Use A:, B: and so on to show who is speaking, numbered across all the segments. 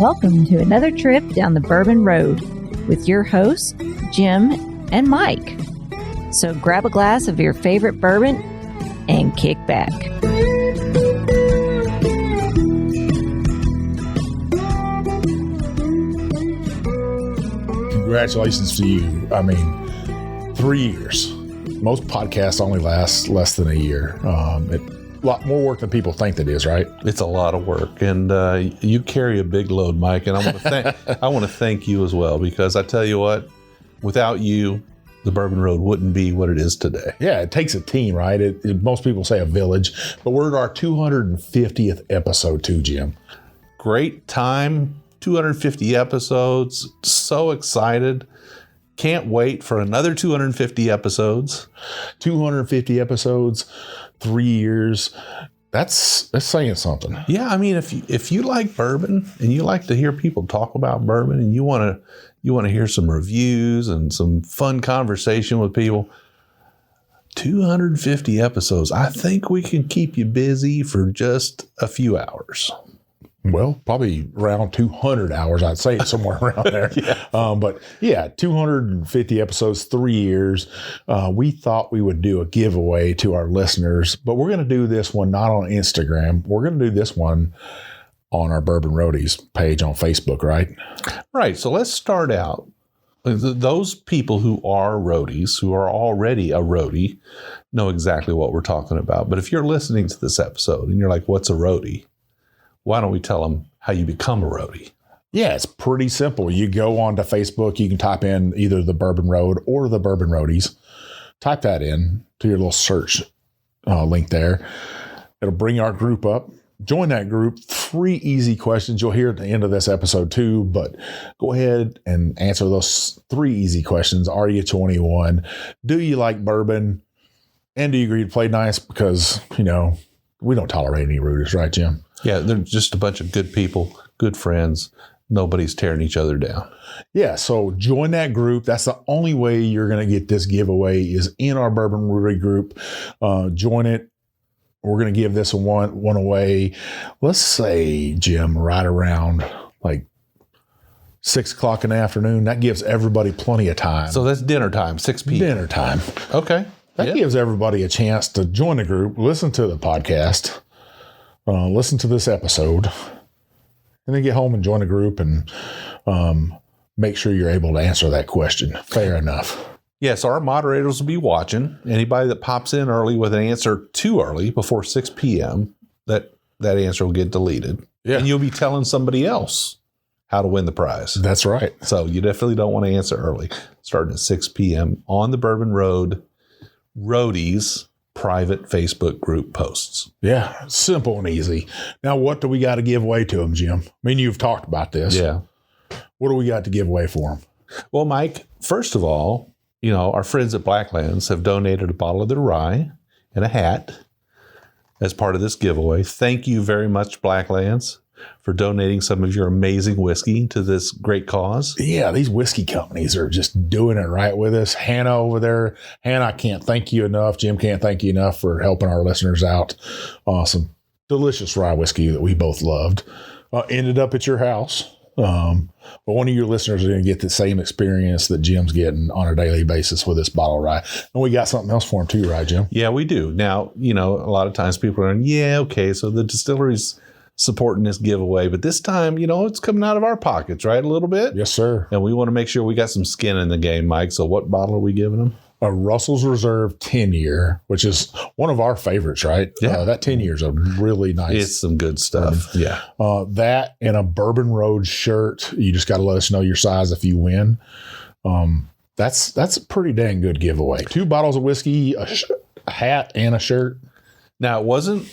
A: Welcome to another trip down the Bourbon Road with your hosts, Jim and Mike. So grab a glass of your favorite bourbon and kick back.
B: Congratulations to you. I mean, 3 years. Most podcasts only last less than a year. A lot more work than people think it is, right?
C: It's a lot of work, and you carry a big load, Mike. And I want to thank you as well, because I tell you what, without you, the Bourbon Road wouldn't be what it is today.
B: Yeah, it takes a team, right? Most people say a village, but we're at our 250th episode too, Jim.
C: Great time, 250 episodes. So excited. Can't wait for another 250 episodes.
B: 250 episodes. 3 years, that's saying something.
C: Yeah, I mean, if you like bourbon and you like to hear people talk about bourbon and you want to hear some reviews and some fun conversation with people, 250 episodes. I think we can keep you busy for just a few hours.
B: Well, probably around 200 hours, I'd say, somewhere around there.
C: Yeah.
B: But yeah, 250 episodes, 3 years. We thought we would do a giveaway to our listeners, but we're going to do this one not on Instagram. We're going to do this one on our Bourbon Roadies page on Facebook, right?
C: Right. So let's start out. Those people who are roadies, who are already a roadie, know exactly what we're talking about. But if you're listening to this episode and you're like, what's a roadie? Why don't we tell them how you become a roadie?
B: Yeah, it's pretty simple. You go onto Facebook, you can type in either the Bourbon Road or the Bourbon Roadies. Type that in to your little search link there. It'll bring our group up. Join that group. 3 easy questions you'll hear at the end of this episode too, but go ahead and answer those 3 easy questions. Are you 21? Do you like bourbon? And do you agree to play nice? Because, we don't tolerate any rooters, right, Jim?
C: Yeah, they're just a bunch of good people, good friends. Nobody's tearing each other down.
B: Yeah, so join that group. That's the only way you're going to get this giveaway is in our Bourbon Roadie group. Join it. We're going to give this one away. Let's say, Jim, right around like 6 o'clock in the afternoon. That gives everybody plenty of time.
C: So that's dinner time, 6 p.m.
B: Dinner time.
C: Okay.
B: That gives everybody a chance to join the group, listen to the podcast, listen to this episode, and then get home and join the group and make sure you're able to answer that question. Fair enough.
C: Yes, our moderators will be watching. Anybody that pops in early with an answer too early, before 6 p.m., that answer will get deleted.
B: Yeah.
C: And you'll be telling somebody else how to win the prize.
B: That's right.
C: So you definitely don't want to answer early. Starting at 6 p.m. on the Bourbon Road Roadies private Facebook group posts.
B: Yeah, simple and easy. Now, what do we got to give away to them, Jim? I mean, you've talked about this.
C: Yeah.
B: What do we got to give away for them?
C: Well, Mike, first of all, our friends at Blacklands have donated a bottle of their rye and a hat as part of this giveaway. Thank you very much, Blacklands, for donating some of your amazing whiskey to this great cause.
B: Yeah, these whiskey companies are just doing it right with us. Hannah over there. Hannah, I can't thank you enough. Jim can't thank you enough for helping our listeners out. Awesome. Delicious rye whiskey that we both loved. Ended up at your house. But one of your listeners are going to get the same experience that Jim's getting on a daily basis with this bottle of rye. And we got something else for him too, right, Jim?
C: Yeah, we do. Now, a lot of times people are going, okay, so the distillery's supporting this giveaway, but this time, it's coming out of our pockets, right? A little bit.
B: Yes, sir.
C: And we want to make sure we got some skin in the game, Mike. So what bottle are we giving them?
B: A Russell's Reserve 10-year, which is one of our favorites, right?
C: Yeah.
B: That 10-year is a really nice.
C: It's some good stuff. Yeah.
B: That and a Bourbon Road shirt. You just got to let us know your size if you win. That's a pretty dang good giveaway. 2 bottles of whiskey, a hat, and a shirt.
C: Now, it wasn't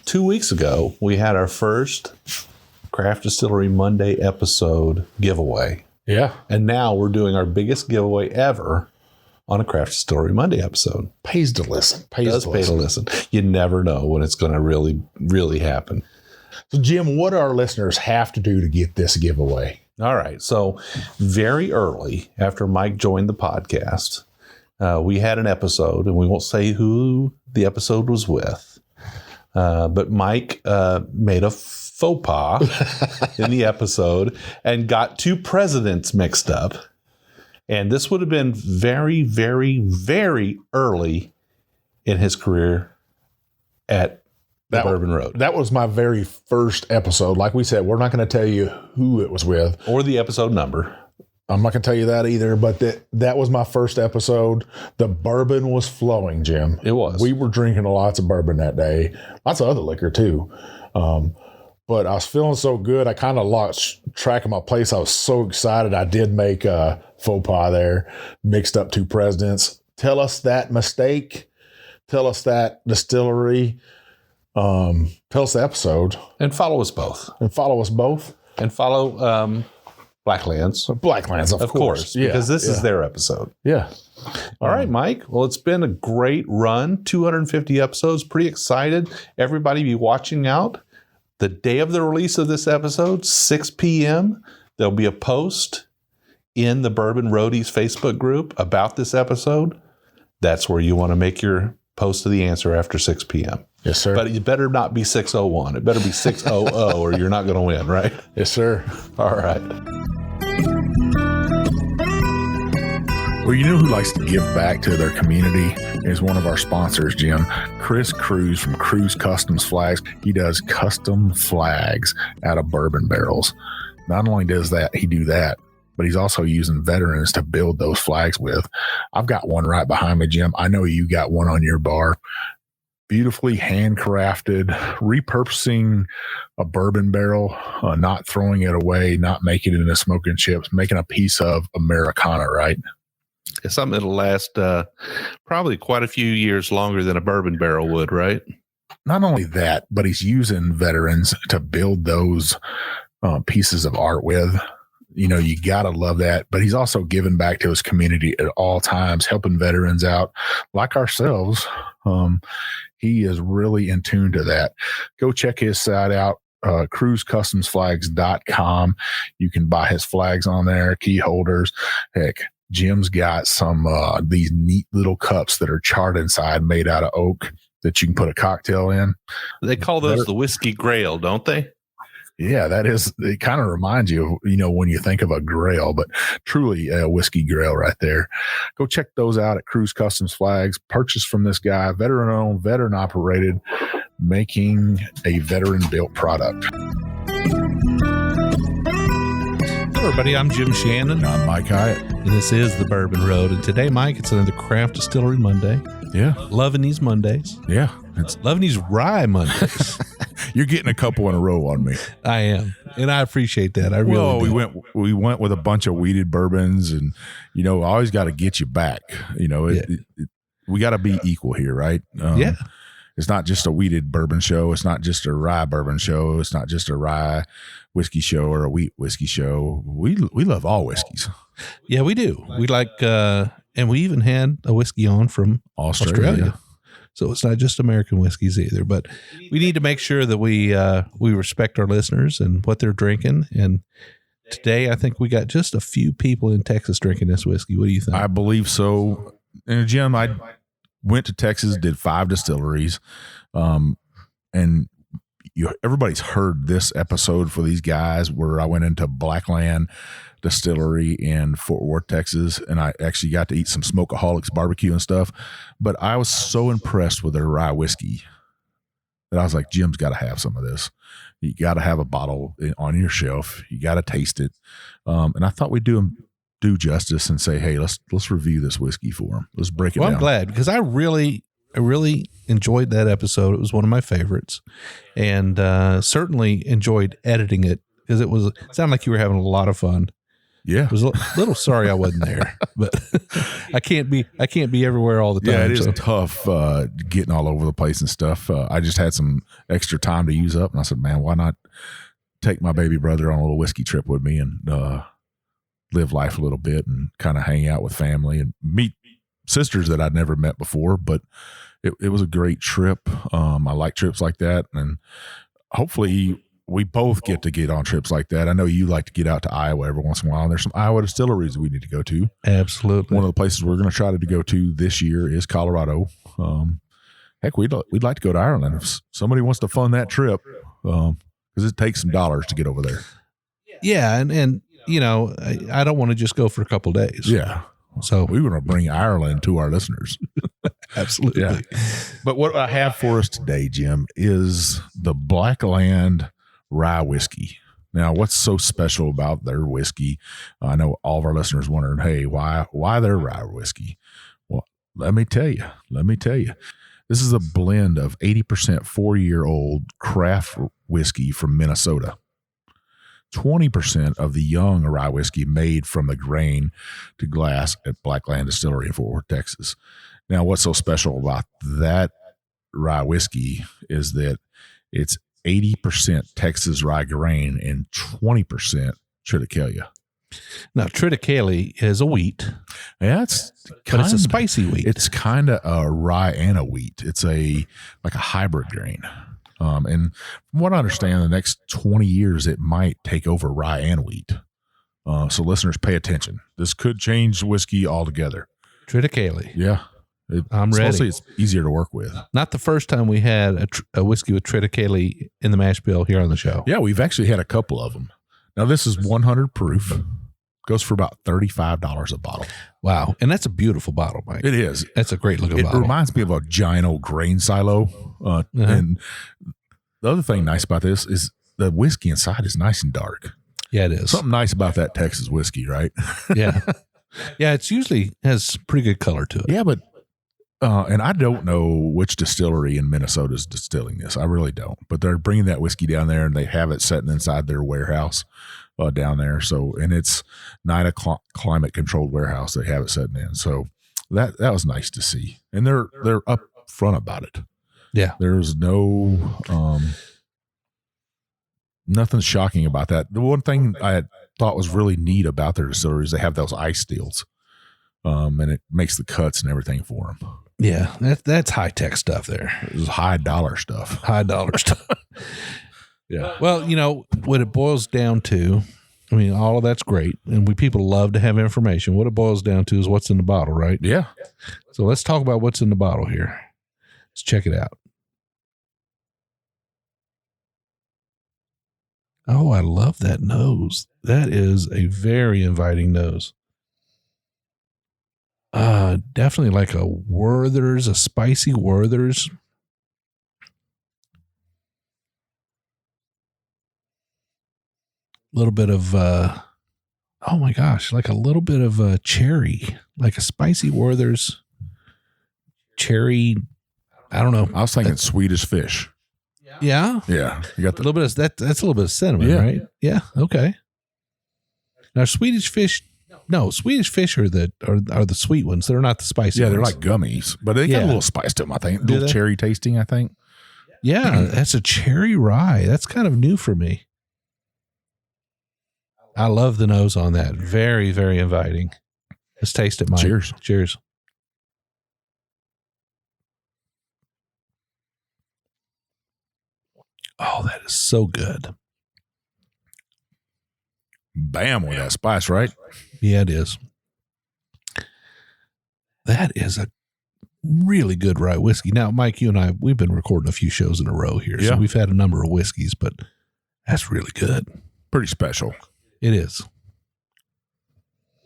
C: 2 weeks ago, we had our first Craft Distillery Monday episode giveaway.
B: Yeah.
C: And now we're doing our biggest giveaway ever on a Craft Distillery Monday episode.
B: Pays to listen.
C: Pay to listen. You never know when it's going to really, really happen.
B: So, Jim, what do our listeners have to do to get this giveaway?
C: All right. So very early after Mike joined the podcast, we had an episode, and we won't say who the episode was with. But Mike made a faux pas in the episode and got two presidents mixed up. And this would have been very, very, very early in his career at the Bourbon Road.
B: That was my very first episode. Like we said, we're not going to tell you who it was with.
C: Or the episode number.
B: I'm not going to tell you that either, but that was my first episode. The bourbon was flowing, Jim.
C: It was.
B: We were drinking lots of bourbon that day. Lots of other liquor, too. But I was feeling so good, I kind of lost track of my place. I was so excited. I did make a faux pas there, mixed up two presidents. Tell us that mistake. Tell us that distillery. Tell us the episode.
C: And follow us both.
B: And follow
C: Blacklands.
B: Blacklands, of course.
C: Because this is their episode.
B: Yeah.
C: All right, Mike. Well, it's been a great run. 250 episodes. Pretty excited. Everybody be watching out. The day of the release of this episode, 6 p.m., there'll be a post in the Bourbon Roadies Facebook group about this episode. That's where you want to make your post of the answer after 6 p.m.
B: Yes, sir.
C: But it better not be 6:01. It better be 6:00 or you're not going to win, right?
B: Yes, sir.
C: All right.
B: Well, you know who likes to give back to their community is one of our sponsors, Jim. Chris Cruz from Cruz Customs Flags. He does custom flags out of bourbon barrels. Not only does he do that, but he's also using veterans to build those flags with. I've got one right behind me, Jim. I know you got one on your bar. Beautifully handcrafted, repurposing a bourbon barrel, not throwing it away, not making it into smoking chips, making a piece of Americana, right?
C: It's something that'll last probably quite a few years longer than a bourbon barrel would, right?
B: Not only that, but he's using veterans to build those pieces of art with. You know, you got to love that. But he's also giving back to his community at all times, helping veterans out like ourselves. He is really in tune to that. Go check his site out, cruisecustomsflags.com. You can buy his flags on there, key holders. Heck, Jim's got some these neat little cups that are charred inside, made out of oak, that you can put a cocktail in.
C: They call those the whiskey grail, don't they?
B: Yeah, that is. It kind of reminds you of, when you think of a grail, but truly a whiskey grail right there. Go check those out at Cruise Customs Flags. Purchase from this guy, veteran owned, veteran operated, making a veteran built product.
C: Hello, everybody. I'm Jim Shannon.
B: I'm Mike Hyatt.
C: And this is the Bourbon Road. And today, Mike, it's another Craft Distillery Monday.
B: Yeah.
C: Loving these Mondays.
B: Yeah.
C: Loving these rye Mondays.
B: You're getting a couple in a row on me.
C: I am. And I appreciate that. I really do.
B: We went with a bunch of weeded bourbons, and, I always got to get you back. We got to be equal here, right?
C: Yeah.
B: It's not just a weeded bourbon show. It's not just a rye bourbon show. It's not just a rye whiskey show or a wheat whiskey show. We love all whiskeys.
C: Yeah, we do. We like, and we even had a whiskey on from Australia. So it's not just American whiskeys either, but we need to make sure that we respect our listeners and what they're drinking. And today, I think we got just a few people in Texas drinking this whiskey. What do you think?
B: I believe so. And Jim, I went to Texas, did 5 distilleries, and everybody's heard this episode for these guys where I went into Blackland Distillery in Fort Worth, Texas, and I actually got to eat some Smokeaholics barbecue and stuff. But I was so impressed with their rye whiskey that I was like, Jim's got to have some of this. You got to have a bottle on your shelf. You got to taste it. And I thought we'd do justice and say, hey, let's review this whiskey for them. Let's break it down.
C: I'm glad, because I really enjoyed that episode. It was one of my favorites, and certainly enjoyed editing it because it sounded like you were having a lot of fun.
B: Yeah.
C: I was a little sorry I wasn't there, but I can't be everywhere all the time.
B: Yeah, it is tough getting all over the place and stuff. I just had some extra time to use up, and I said, man, why not take my baby brother on a little whiskey trip with me and live life a little bit and kind of hang out with family and meet sisters that I'd never met before. But it was a great trip. I like trips like that, and hopefully we both get on trips like that. I know you like to get out to Iowa every once in a while, and there's some Iowa distilleries we need to go to.
C: Absolutely.
B: One of the places we're going to try to go to this year is Colorado. Heck, we'd like to go to Ireland if somebody wants to fund that trip, because
D: because it takes some dollars to get over there.
C: Yeah, and you know, I don't want to just go for a couple days.
D: Yeah.
C: So
D: We want to bring Ireland to our listeners.
C: absolutely.
D: Yeah. But what I have for us today, Jim, is the Blackland rye whiskey. Now, what's so special about their whiskey? I know all of our listeners wondering, hey, why their rye whiskey? Well, let me tell you. This is a blend of 80% 4-year-old craft whiskey from Minnesota. 20% of the young rye whiskey made from the grain to glass at Blackland Distillery in Fort Worth, Texas. Now, what's so special about that rye whiskey is that it's 80% Texas rye grain and 20% triticale.
C: Now, triticale is a wheat,
D: Yeah,
C: but it's a spicy wheat.
D: It's kind of a rye and a wheat. It's like a hybrid grain. And from what I understand, the next 20 years, it might take over rye and wheat. So listeners, pay attention. This could change whiskey altogether.
C: Triticale.
D: Yeah.
C: I'm ready.
D: Mostly it's easier to work with.
C: Not the first time we had a whiskey with triticale in the mash bill here on the show.
D: Yeah, we've actually had a couple of them. Now, this is 100 proof. Goes for about $35 a bottle.
C: Wow. And that's a beautiful bottle, Mike.
D: It is.
C: That's a great looking
D: It
C: bottle.
D: reminds me of a giant old grain silo. And the other thing nice about this is the whiskey inside is nice and dark.
C: Yeah, it is.
D: Something nice about that Texas whiskey, right?
C: Yeah. Yeah, it's usually has pretty good color to it.
D: Yeah, but and I don't know which distillery in Minnesota is distilling this. I really don't. But they're bringing that whiskey down there, and they have it sitting inside their warehouse down there. So, and it's not a climate controlled warehouse. They have it sitting in. So that was nice to see, and they're up front about it.
C: Yeah,
D: there's no nothing shocking about that. The one thing I thought was really neat about their distillery is they have those ice steels, and it makes the cuts and everything for them.
C: Yeah, that's high tech stuff there.
D: It's high dollar stuff.
C: High dollar stuff.
D: Yeah.
C: Well, you know what it boils down to. I mean, all of that's great, and people love to have information. What it boils down to is what's in the bottle, right?
D: Yeah.
C: So let's talk about what's in the bottle here. Let's check it out. Oh, I love that nose. That is a very inviting nose. Definitely like a Werther's, a spicy Werther's. A little bit of, oh my gosh, like a little bit of cherry, like a spicy Werther's cherry. I don't know.
D: I was thinking Swedish fish.
C: Yeah.
D: Yeah. You got
C: A little bit of that. That's a little bit of cinnamon,
D: Yeah.
C: right? Yeah. Okay. Now, Swedish fish are the sweet ones. They're not the spicy
D: they're
C: ones.
D: like gummies, but they got a little spice to them, I think. A little
C: they?
D: cherry tasting, I think.
C: Yeah, that's a cherry rye. That's kind of new for me. I love the nose on that. Very, very inviting. Let's taste it, Mike.
D: Cheers.
C: Cheers. Oh, that is so good.
D: Bam with that spice, right?
C: Yeah, it is. That is a really good rye whiskey. Now, Mike, you and I, we've been recording a few shows in a row here. So
D: Yeah.
C: we've had a number of whiskeys, but that's really good.
D: Pretty special.
C: It is.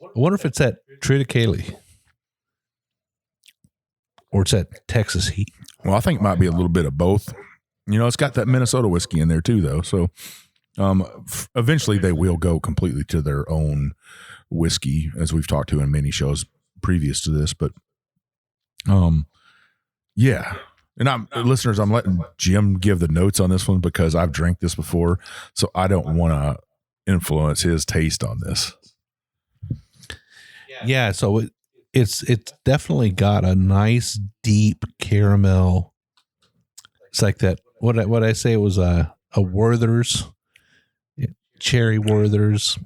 C: I wonder if it's that triticale or it's that Texas heat.
D: Well, I think it might be a little bit of both. You know, it's got that Minnesota whiskey in there too, though. So eventually they will go completely to their own whiskey, as we've talked to in many shows previous to this. But yeah. And listeners, I'm letting Jim give the notes on this one because I've drank this before. So I don't want to influence his taste on this.
C: Yeah, so it's definitely got a nice deep caramel. It's like that. What I say it was a Werther's, cherry Werther's.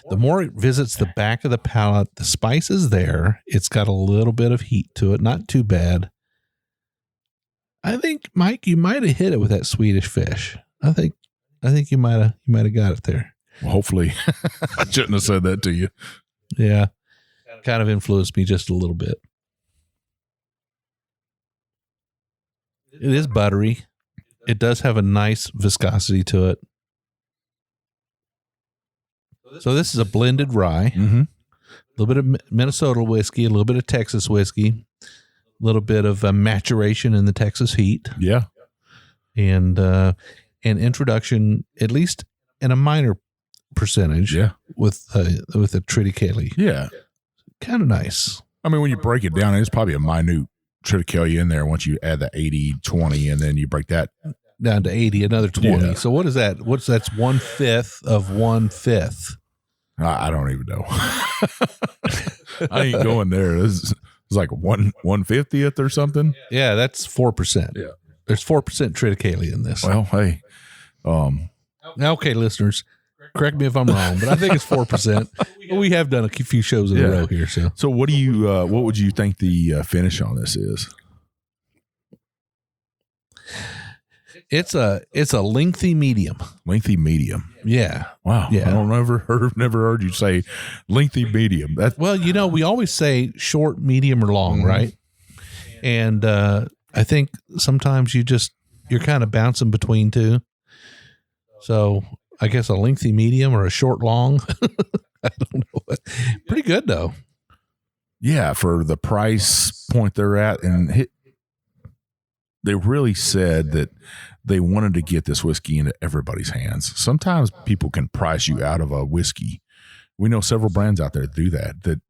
C: The more it visits the back of the palate, the spice is there. It's got a little bit of heat to it, not too bad. I think, Mike, you might have hit it with that Swedish fish. I think you might have got it there.
D: Well, hopefully, I shouldn't have said that to you.
C: Yeah, kind of influenced me just a little bit. It is buttery. It does have a nice viscosity to it. So this is a blended rye.
D: Mm-hmm.
C: A little bit of Minnesota whiskey, a little bit of Texas whiskey, a little bit of maturation in the Texas heat.
D: Yeah.
C: And an introduction, at least in a minor percentage, with a triticale.
D: Yeah.
C: Kind of nice.
D: I mean, when you break it down, it's probably a minute triticale in there once you add the 80-20, and then you break that
C: down to 80, another 20.
D: Yeah.
C: So what is that? That's 1/5 of 1/5.
D: I don't even know. I ain't going there. It's like 1/50th or something.
C: Yeah, that's 4%.
D: Yeah.
C: There's 4% triticale in this.
D: Well, hey.
C: Now, okay, listeners, correct me if I'm wrong, but I think it's 4%. We have done a few shows in a row here. So
D: what do you? What would you think the finish on this is?
C: It's a lengthy medium.
D: Lengthy medium.
C: Yeah.
D: Wow.
C: Yeah.
D: I don't never heard you say lengthy medium.
C: Well, we always say short, medium, or long, right? And I think sometimes you're kind of bouncing between two. So I guess a lengthy medium or a short long. I don't know. Pretty good though.
D: Yeah, for the price point they're at, and they really said that they wanted to get this whiskey into everybody's hands. Sometimes people can price you out of a whiskey. We know several brands out there that do that. That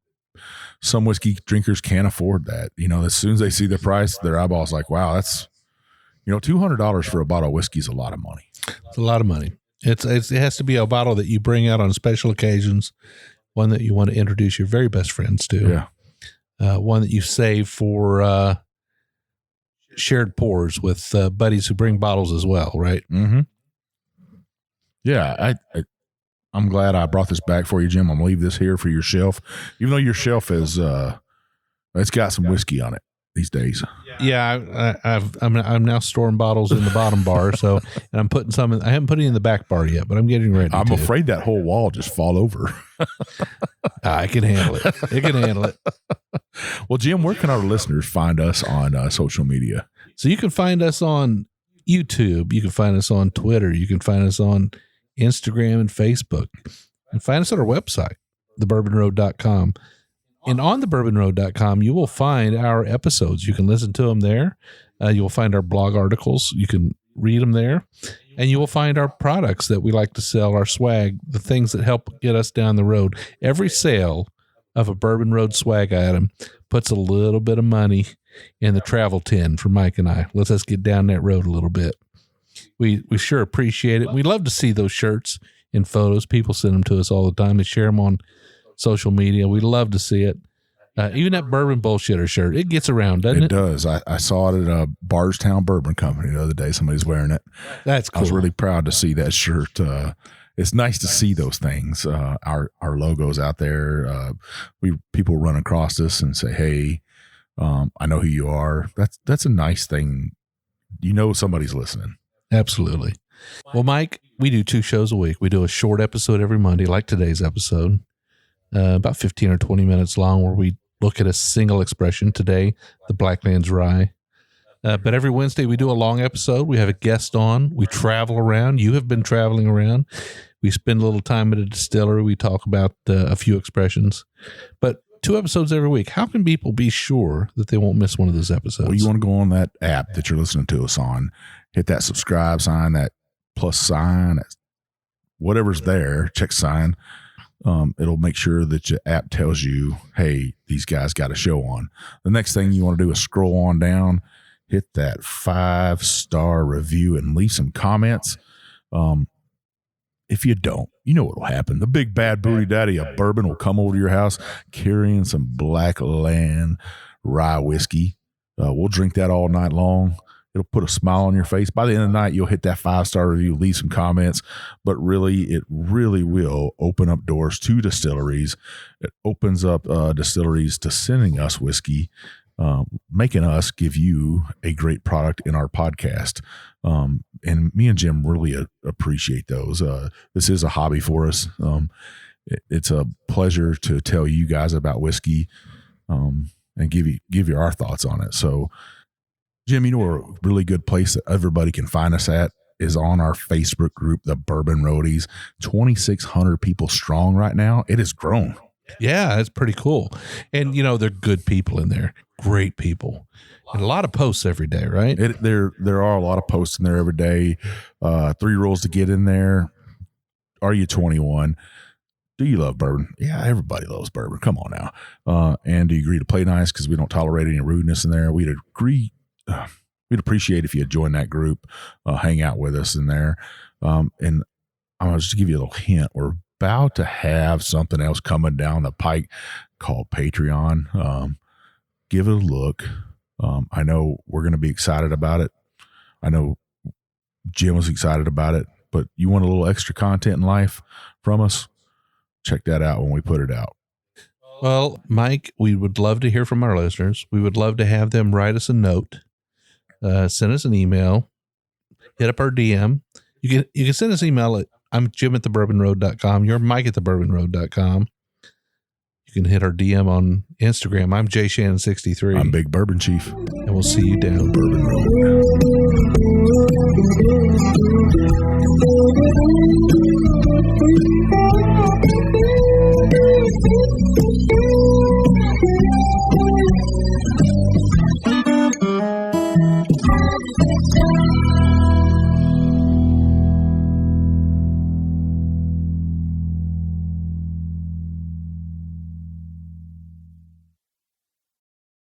D: some whiskey drinkers can't afford that. As soon as they see the price, their eyeballs like, wow, that's $200 for a bottle of whiskey is a lot of money.
C: It's a lot of money. It has to be a bottle that you bring out on special occasions, one that you want to introduce your very best friends to.
D: Yeah.
C: One that you save for shared pours with buddies who bring bottles as well, right?
D: Mm-hmm. Yeah, I'm glad I brought this back for you, Jim. I'm gonna leave this here for your shelf, even though your shelf is it's got some whiskey on it these days.
C: Yeah, I'm now storing bottles in the bottom bar, and I'm putting some in. I haven't put any in the back bar yet, but I'm getting ready.
D: I'm afraid that whole wall just fall over.
C: I can handle it. It can handle it.
D: Well, Jim, where can our listeners find us on social media?
C: So you can find us on YouTube. You can find us on Twitter. You can find us on Instagram and Facebook. And find us on our website, thebourbonroad.com. And on thebourbonroad.com, you will find our episodes. You can listen to them there. You will find our blog articles. You can read them there. And you will find our products that we like to sell, our swag, the things that help get us down the road. Every sale of a Bourbon Road swag item puts a little bit of money in the travel tin for Mike and I. Lets us get down that road a little bit. We sure appreciate it. We love to see those shirts and photos. People send them to us all the time. They share them on social media. We love to see it. Even that Bourbon Bullshitter shirt, it gets around, doesn't it?
D: It does. I saw it at a Bardstown Bourbon Company the other day. Somebody's wearing it.
C: That's cool.
D: I was really proud to see that shirt. It's nice to see those things. Our logos out there. People run across us and say, "Hey, I know who you are." That's a nice thing. Somebody's listening.
C: Absolutely. Well, Mike, we do 2 shows a week. We do a short episode every Monday, like today's episode, about 15 or 20 minutes long, where we look at a single expression. Today, the Blackland's rye. But every Wednesday we do a long episode. We have a guest on. We travel around. You have been traveling around. We spend a little time at a distillery. We talk about a few expressions. But 2 episodes every week. How can people be sure that they won't miss one of those episodes?
D: Well, you want to go on that app that you're listening to us on, hit that subscribe sign, that plus sign, whatever's there, check sign. It'll make sure that your app tells you, hey, these guys got a show on. The next thing you want to do is scroll on down, hit that 5-star review and leave some comments. If you don't, you know what will happen. The big bad booty daddy of bourbon will come over to your house carrying some Blackland rye whiskey. We'll drink that all night long. It'll put a smile on your face. By the end of the night, you'll hit that 5-star review, leave some comments, but it really will open up doors to distilleries. It opens up distilleries to sending us whiskey, making us give you a great product in our podcast. And me and Jim really appreciate those. This is a hobby for us. It's a pleasure to tell you guys about whiskey, and give you our thoughts on it. So Jim, you know, a really good place that everybody can find us at is on our Facebook group, the Bourbon Roadies. 2,600 people strong right now. It has grown.
C: Yeah, it's pretty cool. And, you know, they're good people in there. Great people. And a lot of posts every day, right?
D: There are a lot of posts in there every day. 3 rules to get in there. Are you 21? Do you love bourbon? Yeah, everybody loves bourbon. Come on now. And do you agree to play nice? Because we don't tolerate any rudeness in there. We'd appreciate if you'd join that group, hang out with us in there. And I'll just give you a little hint. We're about to have something else coming down the pike called Patreon. Give it a look. I know we're going to be excited about it. I know Jim was excited about it, but you want a little extra content in life from us? Check that out when we put it out.
C: Well, Mike, we would love to hear from our listeners. We would love to have them write us a note, send us an email, hit up our DM. You can send us an email at I'm Jim at thebourbonroad.com. You're Mike at thebourbonroad.com. You can hit our DM on Instagram. I'm JShannon63.
D: I'm Big Bourbon Chief.
C: And we'll see you down Bourbon Road.